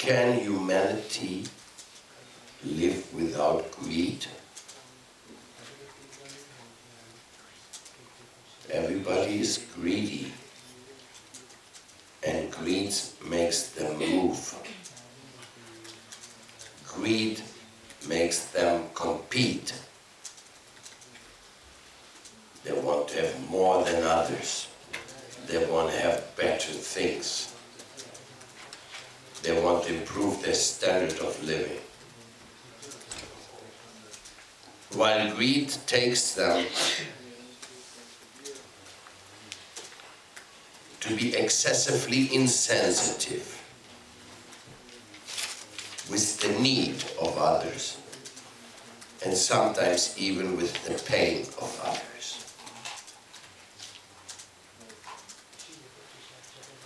Can humanity live without greed? Everybody is greedy, and greed makes them move. Greed makes them compete. They want to have more than others. They want to have better things. They want to improve their standard of living. While greed takes them to be excessively insensitive with the need of others, and sometimes even with the pain of others.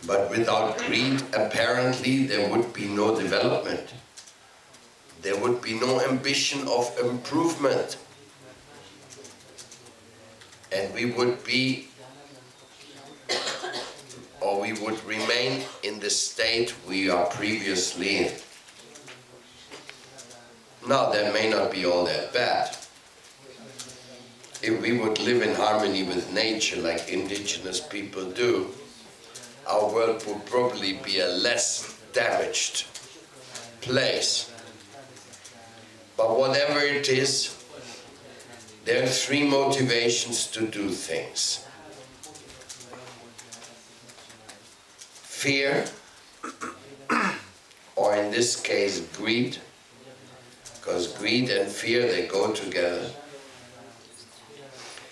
But without greed, apparently, there would be no development. There would be no ambition of improvement. And we would be, or we would remain in the state we are previously in. Now, that may not be all that bad. If we would live in harmony with nature like indigenous people do, our world would probably be a less damaged place. But whatever it is, there are three motivations to do things. Fear, or in this case greed, because greed and fear, they go together.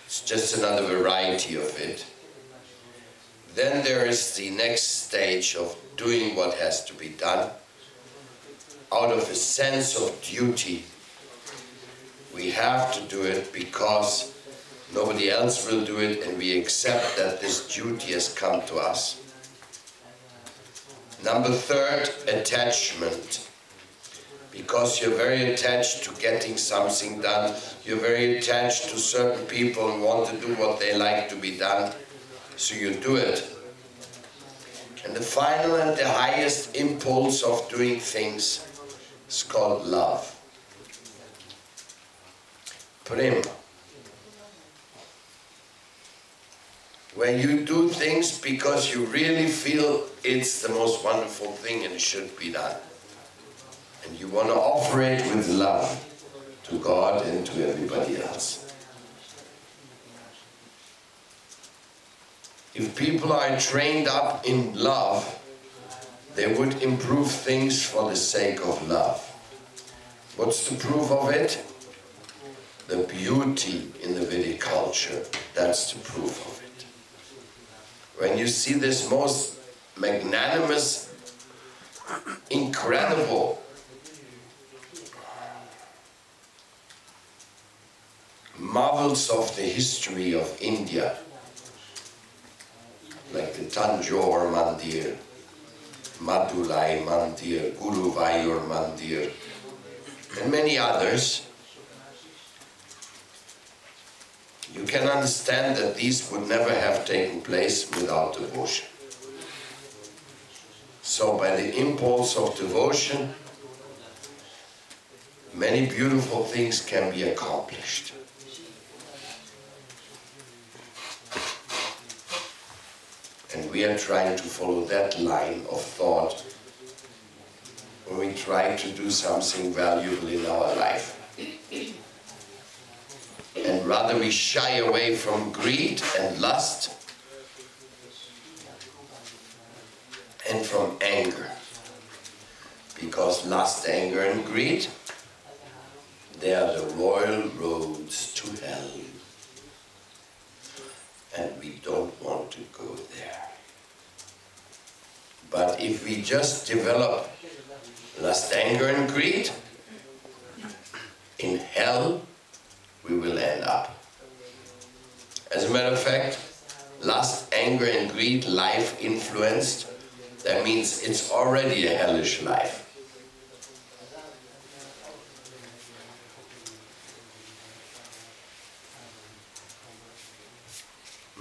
It's just another variety of it. Then there is the next stage of doing what has to be done. Out of a sense of duty, we have to do it because nobody else will do it, and we accept that this duty has come to us. Number third, attachment. Because you're very attached to getting something done, you're very attached to certain people and want to do what they like to be done, so you do it. And the final and the highest impulse of doing things is called love. Prema. When you do things because you really feel it's the most wonderful thing and it should be done. And you want to offer it with love to God and to everybody else. If people are trained up in love, they would improve things for the sake of love. What's the proof of it? The beauty in the Vedic culture, that's the proof of it. When you see this most magnanimous, incredible marvels of the history of India, like the Tanjore Mandir, Madulai Mandir, Guruvayur Mandir, and many others, you can understand that these would never have taken place without devotion. So by the impulse of devotion, many beautiful things can be accomplished. And we are trying to follow that line of thought when we try to do something valuable in our life. And rather we shy away from greed and lust and from anger. Because lust, anger and greed, they are the royal roads to hell. And we don't want to go there. But if we just develop lust, anger and greed, in hell we will end up. As a matter of fact, lust, anger and greed, life influenced, that means it's already a hellish life.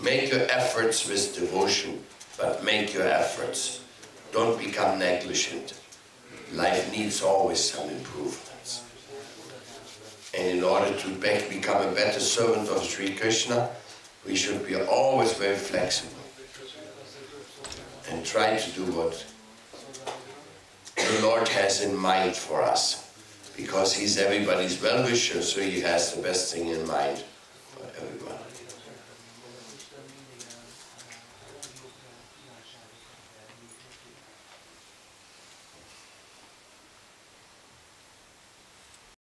Make your efforts with devotion, but make your efforts. Don't become negligent. life needs always some improvements. And in order to become a better servant of Sri Krishna, we should be always very flexible and try to do what the Lord has in mind for us, because He's everybody's well-wisher, so He has the best thing in mind.